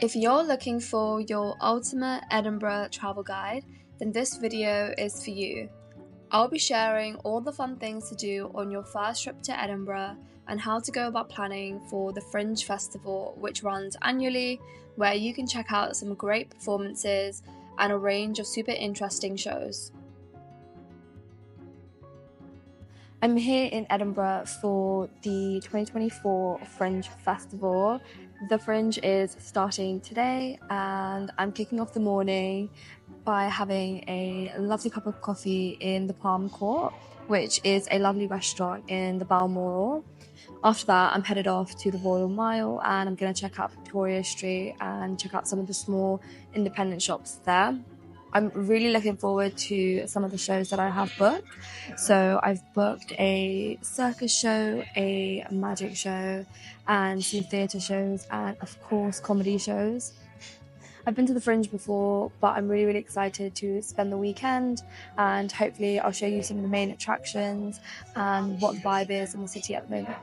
If you're looking for your ultimate Edinburgh travel guide, then this video is for you. I'll be sharing all the fun things to do on your first trip to Edinburgh and how to go about planning for the Fringe Festival, which runs annually, where you can check out some great performances and a range of super interesting shows. I'm here in Edinburgh for the 2024 Fringe Festival. The Fringe is starting today and I'm kicking off the morning by having a lovely cup of coffee in the Palm Court, which is a lovely restaurant in the Balmoral. After that, I'm headed off to the Royal Mile and I'm going to check out Victoria Street and check out some of the small independent shops there. I'm really looking forward to some of the shows that I have booked. So I've booked a circus show, a magic show, and some theatre shows, and of course comedy shows. I've been to the Fringe before, but I'm really excited to spend the weekend, and hopefully I'll show you some of the main attractions and what the vibe is in the city at the moment.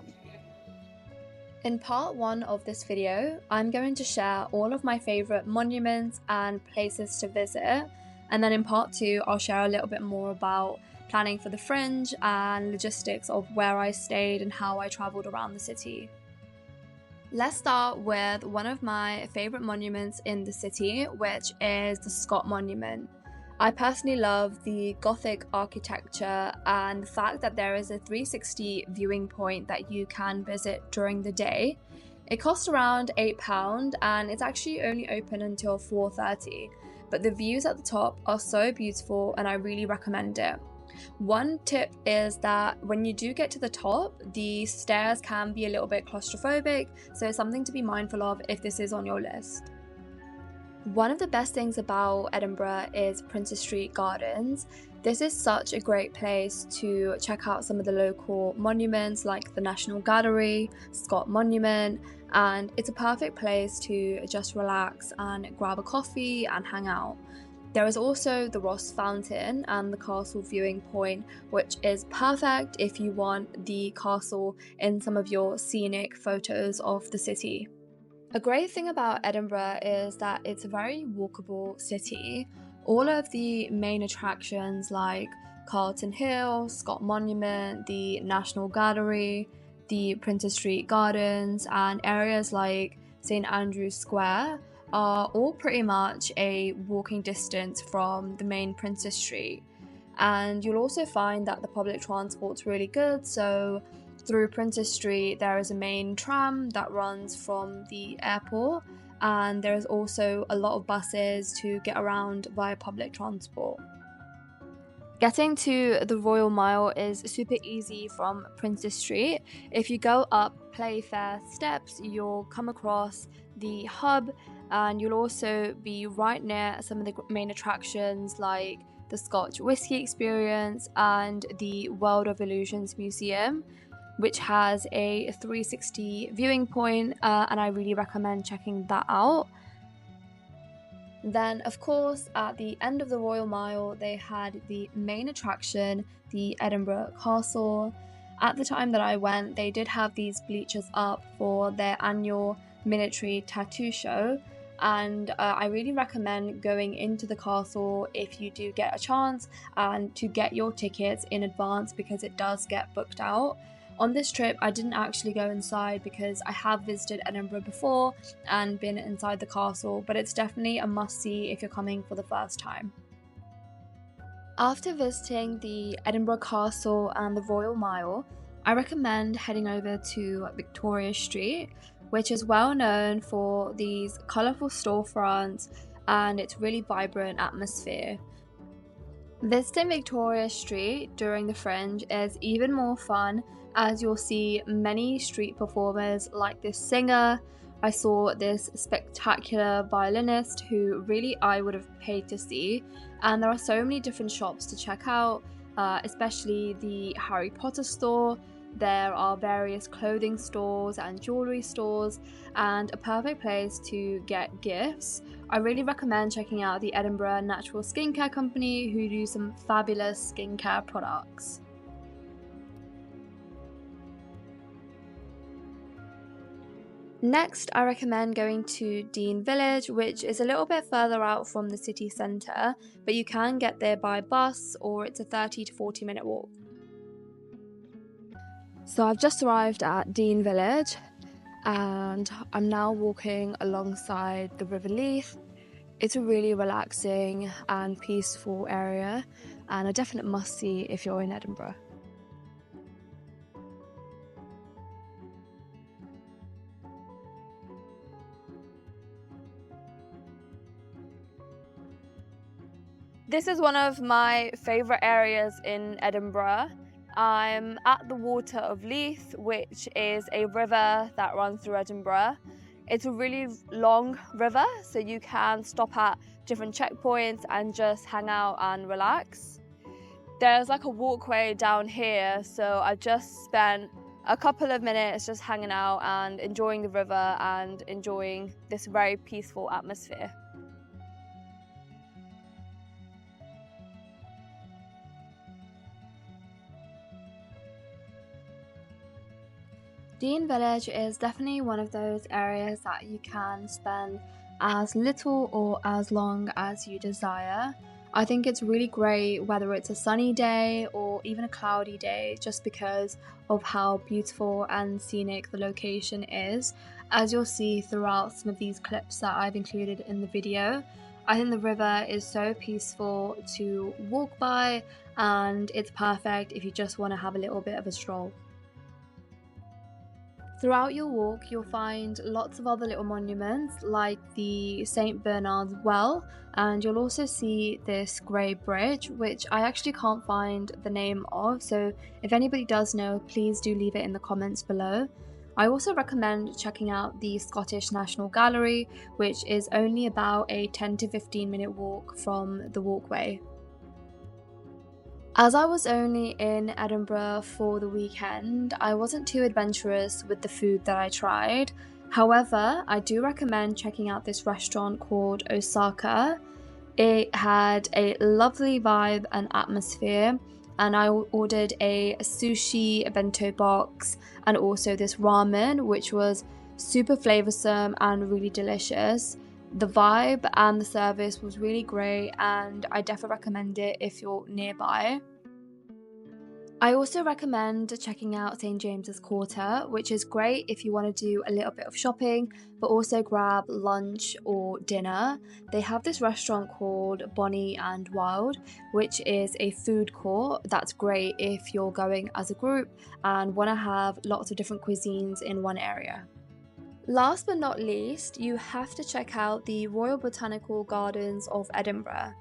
In part 1 of this video, I'm going to share all of my favourite monuments and places to visit, and then in part 2 I'll share a little bit more about planning for the Fringe and logistics of where I stayed and how I travelled around the city. Let's start with one of my favourite monuments in the city, which is the Scot Monument. I personally love the Gothic architecture and the fact that there is a 360 viewing point that you can visit during the day. It costs around £8 and it's actually only open until 4:30, but the views at the top are so beautiful and I really recommend it. One tip is that when you do get to the top, the stairs can be a little bit claustrophobic, so something to be mindful of if this is on your list. One of the best things about Edinburgh is Princess Street Gardens. This is such a great place to check out some of the local monuments like the National Gallery, Scot Monument, and it's a perfect place to just relax and grab a coffee and hang out. There is also the Ross Fountain and the castle viewing point, which is perfect if you want the castle in some of your scenic photos of the city. A great thing about Edinburgh is that it's a very walkable city. All of the main attractions like Carlton Hill, Scot Monument, the National Gallery, the Princess Street Gardens, and areas like St Andrew's Square are all pretty much a walking distance from the main Princess Street. And you'll also find that the public transport's really good, so through Princess Street there is a main tram that runs from the airport, and there is also a lot of buses to get around via public transport. Getting to the Royal Mile is super easy from Princess Street. If you go up Playfair steps, you'll come across the hub, and you'll also be right near some of the main attractions like the Scotch Whisky Experience and the World of Illusions Museum, which has a 360 viewing point, and I really recommend checking that out. Then, of course, at the end of the Royal Mile, they had the main attraction, the Edinburgh Castle. At the time that I went, they did have these bleachers up for their annual miniature tattoo show, and I really recommend going into the castle if you do get a chance and to get your tickets in advance because it does get booked out. On this trip, I didn't actually go inside because I have visited Edinburgh before and been inside the castle, but it's definitely a must-see if you're coming for the first time. After visiting the Edinburgh Castle and the Royal Mile, I recommend heading over to Victoria Street, which is well known for these colourful storefronts and its really vibrant atmosphere. Visiting Victoria Street during the Fringe is even more fun as you'll see many street performers like this singer. I saw this spectacular violinist who really I would have paid to see, and there are so many different shops to check out, especially the Harry Potter store. There are various clothing stores and jewellery stores, and a perfect place to get gifts. I really recommend checking out the Edinburgh Natural Skincare Company, who do some fabulous skincare products. Next, I recommend going to Dean Village, which is a little bit further out from the city centre, but you can get there by bus or it's a 30 to 40 minute walk. So I've just arrived at Dean Village and I'm now walking alongside the River Leith. It's a really relaxing and peaceful area and a definite must-see if you're in Edinburgh. This is one of my favourite areas in Edinburgh. I'm at the Water of Leith, which is a river that runs through Edinburgh. It's a really long river, so you can stop at different checkpoints and just hang out and relax. There's like a walkway down here, so I just spent a couple of minutes just hanging out and enjoying the river and enjoying this very peaceful atmosphere. Dean Village is definitely one of those areas that you can spend as little or as long as you desire. I think it's really great whether it's a sunny day or even a cloudy day, just because of how beautiful and scenic the location is. As you'll see throughout some of these clips that I've included in the video, I think the river is so peaceful to walk by and it's perfect if you just want to have a little bit of a stroll. Throughout your walk, you'll find lots of other little monuments like the St. Bernard's Well, and you'll also see this grey bridge, which I actually can't find the name of, so if anybody does know, please do leave it in the comments below. I also recommend checking out the Scottish National Gallery, which is only about a 10 to 15 minute walk from the walkway. As I was only in Edinburgh for the weekend, I wasn't too adventurous with the food that I tried. However, I do recommend checking out this restaurant called Osaka. It had a lovely vibe and atmosphere, and I ordered a sushi bento box and also this ramen, which was super flavoursome and really delicious. The vibe and the service was really great, and I definitely recommend it if you're nearby. I also recommend checking out St. James's Quarter, which is great if you want to do a little bit of shopping, but also grab lunch or dinner. They have this restaurant called Bonny and Wild, which is a food court that's great if you're going as a group and want to have lots of different cuisines in one area. Last but not least, you have to check out the Royal Botanical Gardens of Edinburgh.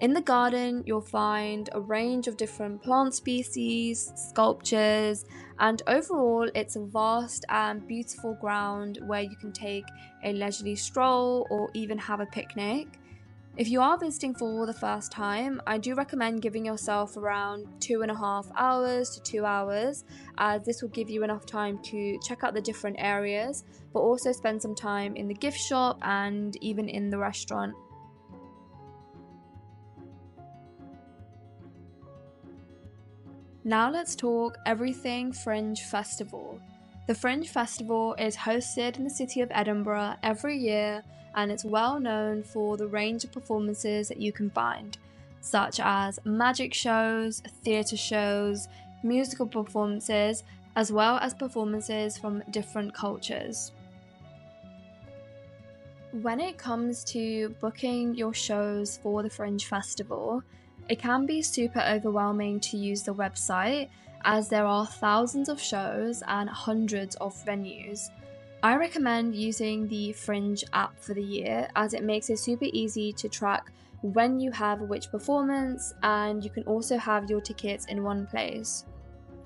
In the garden, you'll find a range of different plant species, sculptures, and overall it's a vast and beautiful ground where you can take a leisurely stroll or even have a picnic. If you are visiting for the first time, I do recommend giving yourself around 2.5 hours to 2 hours, as this will give you enough time to check out the different areas, but also spend some time in the gift shop and even in the restaurant. Now let's talk everything Fringe Festival. The Fringe Festival is hosted in the city of Edinburgh every year, and it's well known for the range of performances that you can find, such as magic shows, theatre shows, musical performances, as well as performances from different cultures. When it comes to booking your shows for the Fringe Festival, it can be super overwhelming to use the website, as there are thousands of shows and hundreds of venues. I recommend using the Fringe app for the year, as it makes it super easy to track when you have which performance, and you can also have your tickets in one place.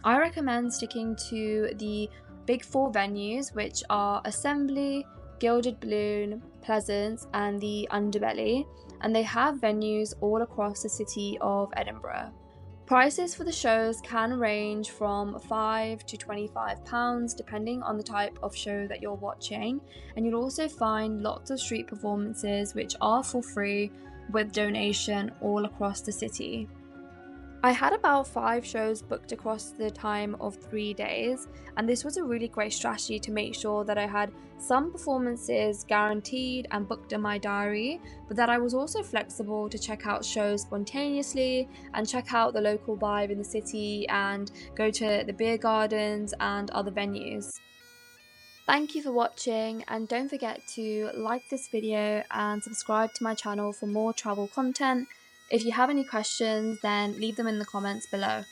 I recommend sticking to the big 4 venues, which are Assembly, Gilded Balloon, Pleasance and the Underbelly, and they have venues all across the city of Edinburgh. Prices for the shows can range from £5 to £25 depending on the type of show that you're watching, and you'll also find lots of street performances which are for free with donation all across the city. I had about 5 shows booked across the time of 3 days, and this was a really great strategy to make sure that I had some performances guaranteed and booked in my diary, but that I was also flexible to check out shows spontaneously and check out the local vibe in the city and go to the beer gardens and other venues. Thank you for watching, and don't forget to like this video and subscribe to my channel for more travel content. If you have any questions, then leave them in the comments below.